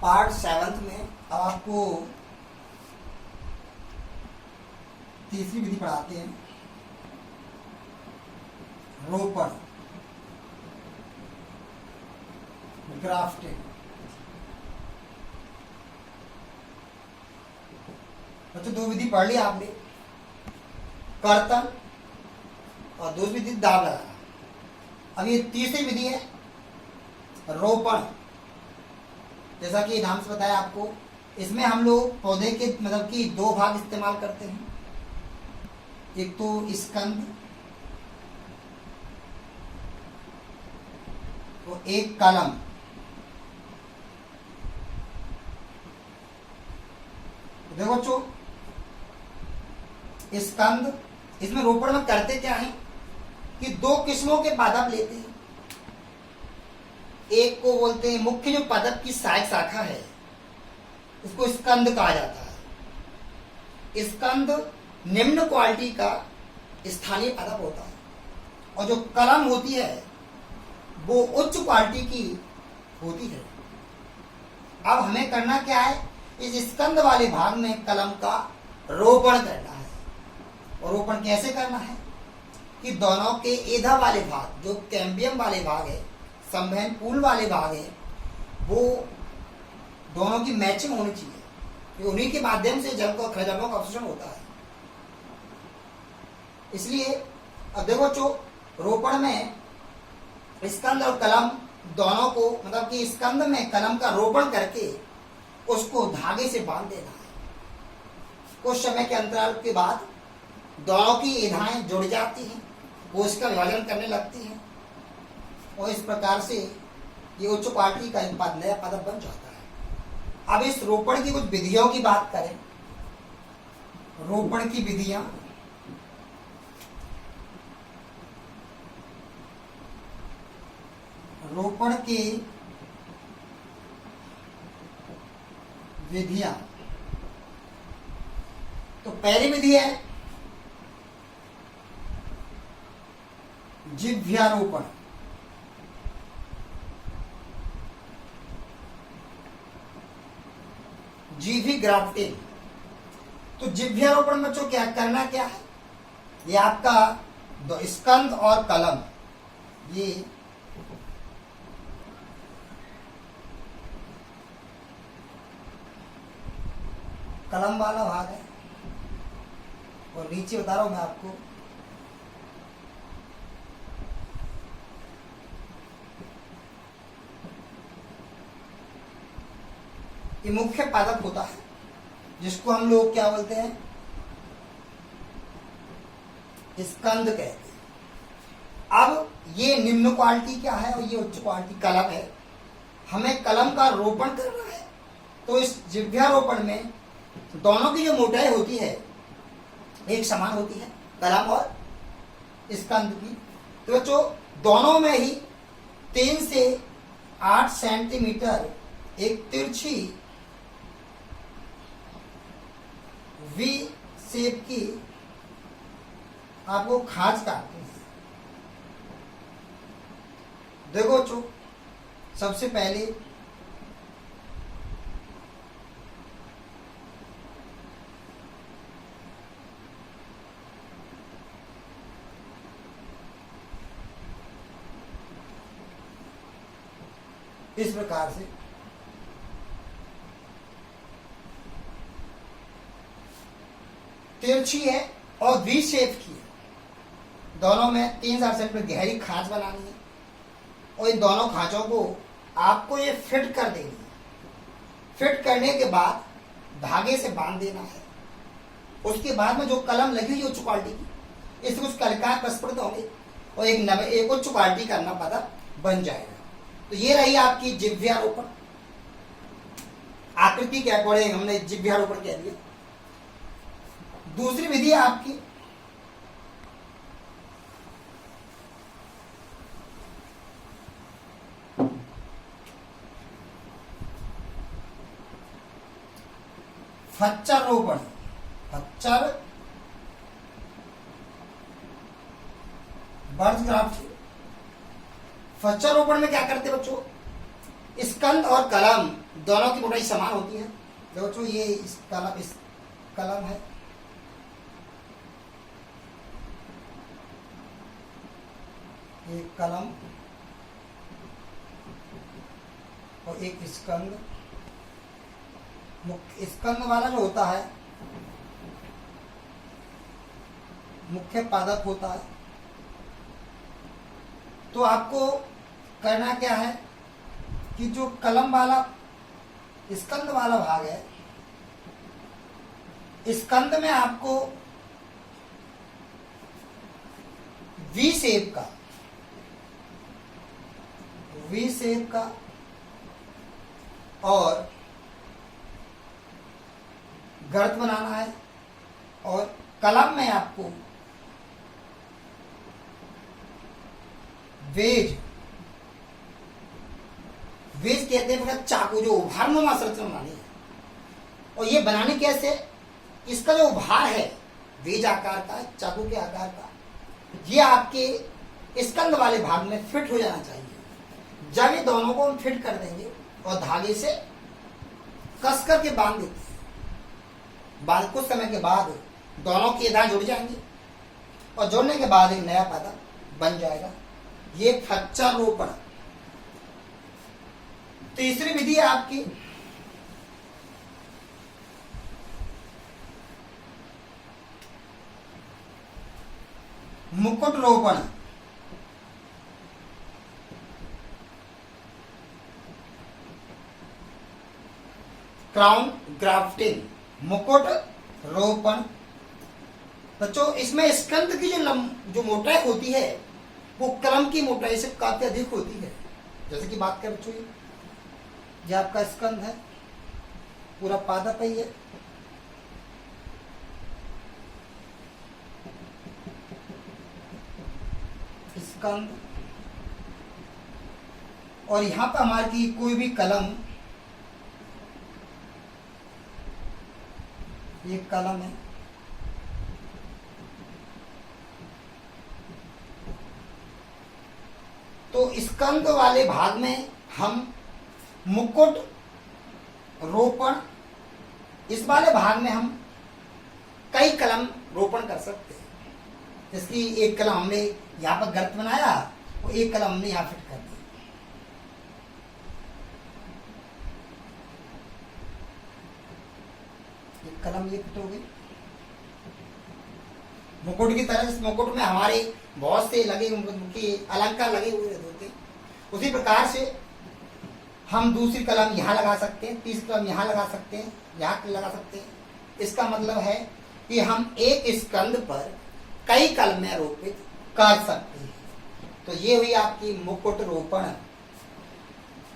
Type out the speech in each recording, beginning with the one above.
Part 7 में अब आपको तीसरी विधि पढ़ाते हैं, रोपण, ग्राफ्टिंग। बच्चों दो विधि पढ़ ली आपने, कर्तन और दूसरी विधि दाब लगाना। अब ये तीसरी विधि है रोपण। जैसा कि नाम से बताया आपको, इसमें हम लोग पौधे के मतलब कि दो भाग इस्तेमाल करते हैं, एक तो स्कंद और एक कलम। देखो बच्चों, स्कंद, इसमें रोपण में करते क्या है कि दो किस्मों के पादप लेते हैं। एक को बोलते हैं मुख्य, जो पादप की सहायक शाखा है उसको स्कंद कहा जाता है। स्कंद निम्न क्वालिटी का स्थानीय पादप होता है, और जो कलम होती है वो उच्च क्वालिटी की होती है। अब हमें करना क्या है, इस स्कंद वाले भाग में कलम का रोपण करना है। और रोपण कैसे करना है कि दोनों के एधा वाले भाग, जो कैम्बियम वाले भाग है, संवहन पूल वाले भाग है, वो दोनों की मैचिंग होनी चाहिए। उन्हीं के माध्यम से जल को, खनिजों का अवशोषण होता है। इसलिए अब देखो जो रोपण में स्कंद और कलम दोनों को, मतलब कि स्कंद में कलम का रोपण करके उसको धागे से बांध देना है। कुछ समय के अंतराल के बाद दोनों की एधाएं जुड़ जाती हैं, वो इसका विभाजन करने लगती हैं, और इस प्रकार से ये उच्च क्वालिटी का नया पादप बन जाता है। अब इस रोपण की कुछ विधियों की बात करें। रोपण की विधियां, रोपण की विधियां, तो पहली विधि है जिह्वारोपण। जीभी ग्राफ्टिंग। तो जिह्वारोपण बच्चों क्या करना क्या है, ये आपका स्कंद और कलम, ये कलम वाला भाग है, और नीचे बता रहा हूं मैं आपको, ये मुख्य पादप होता है, जिसको हम लोग क्या बोलते हैं, स्कंद कहते हैं। अब ये निम्न क्वालिटी क्या है और ये उच्च क्वालिटी कलम है। हमें कलम का रोपण करना है, तो इस जिह्वारोपण में दोनों की जो मोटाई होती है एक समान होती है, कलम और स्कंद की। तो बच्चों दोनों में ही 3 से 8 सेंटीमीटर एक तिरछी वी शेप की आपको खांच काटनी है। देखो बच्चों, सबसे पहले इस प्रकार से तिरछी है और वी शेप की है। दोनों में 3 सेंटीमीटर गहरी खांच बनानी है, और इन दोनों खांचों को आपको ये फिट कर देनी है। फिट करने के बाद धागे से बांध देना है। उसके बाद में जो कलम लगी हुई उच्च क्वालिटी की, इससे कुछ कलिकाएं प्रस्फुटित होंगे और एक उच्च क्वालिटी का नवा पादप बन जाएगा। तो ये रही आपकी जिह्वारोपण। आकृति के अकॉर्डिंग हमने जिह्वारोपण कह दिया। दूसरी विधि है आपकी फच्चर रोपण। फच्चर बर्थ ग्राफ्ट। फच्चर रोपण में क्या करते बच्चों, स्कंद और कलम दोनों की मोटाई समान होती है। देखो बच्चों, ये इस कलम है, एक कलम और एक स्कंद। स्कंद वाला जो होता है मुख्य पादप होता है। तो आपको करना क्या है कि जो कलम वाला स्कंद वाला भाग है, स्कंद में आपको वी शेप का और गर्त बनाना है, और कलम में आपको वेज कहते हैं चाकू, जो उभारनुमा संरचना बनानी है। और ये बनाने कैसे, इसका जो उभार है वेज आकार का, चाकू के आकार का, ये आपके स्कंद वाले भाग में फिट हो जाना चाहिए। जब ये दोनों को हम फिट कर देंगे और धागे से कस करके बांध देते हैं, बाद कुछ समय के बाद दोनों की धागे जुड़ जाएंगी और जुड़ने के बाद एक नया पौधा बन जाएगा। ये वृक्षारोपण। तीसरी विधि है आपकी मुकुट रोपण। क्राउन ग्राफ्टिंग, मुकुट रोपण। बच्चों, इसमें स्कंद की जो मोटाई होती है वो कलम की मोटाई से काफी अधिक होती है। जैसे कि बात करें बच्चों, ये आपका स्कंद है, पूरा पादप है ये। स्कंद, और यहां पर हमारी कोई भी कलम, ये कलम है, तो स्कंद वाले भाग में हम मुकुट रोपण, इस वाले भाग में हम कई कलम रोपण कर सकते हैं। जैसे एक कलम हमने यहाँ पर गर्त बनाया और एक कलम हमने यहाँ फिट कर दी। एक कलम ये फिट हो गई मुकुट की तरह। इस मुकुट में हमारे बहुत से लगे अलंकार लगे हुए होते हैं। उसी प्रकार से हम दूसरी कलम यहाँ लगा सकते हैं, तीसरी कलम यहाँ लगा सकते हैं, यहाँ लगा सकते हैं। इसका मतलब है कि हम एक स्कंद पर कई कलमें रोपित कर सकते हैं। तो ये हुई आपकी मुकुट रोपण।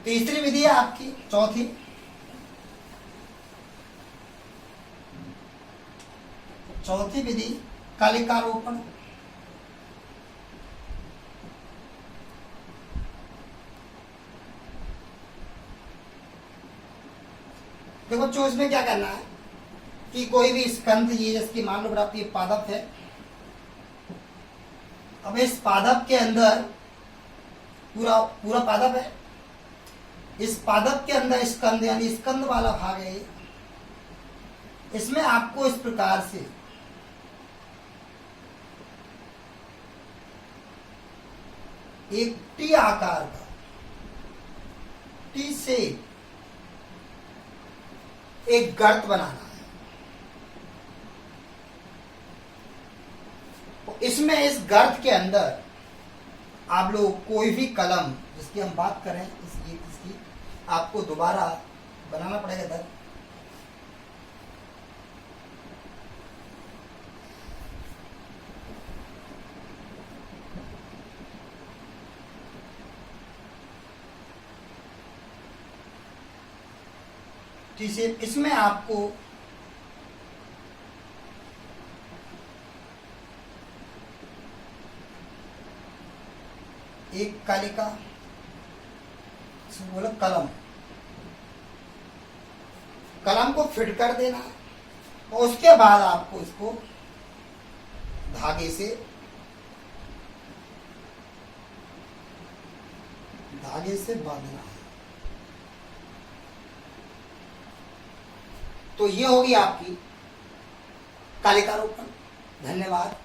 तीसरी विधि है आपकी चौथी विधि कलिका रोपण। देखो बच्चों, इसमें क्या करना है कि कोई भी स्कंद, ये जिसकी मान लो बड़ा ये पादप है। अब इस पादप के अंदर पूरा पादप है। इस पादप के अंदर स्कंद यानी स्कंद वाला भाग है। इसमें आपको इस प्रकार से एक टी आकार का, टी से एक गर्त बनाना है। तो इसमें इस गर्त के अंदर आप लोग कोई भी कलम, जिसकी हम बात करें इसकी आपको दोबारा बनाना पड़ेगा दर। इसमें आपको एक कालिका, बोला कलम को फिट कर देना और उसके बाद आपको इसको धागे से बांधना है। तो ये होगी आपकी कालिकारोपण। धन्यवाद।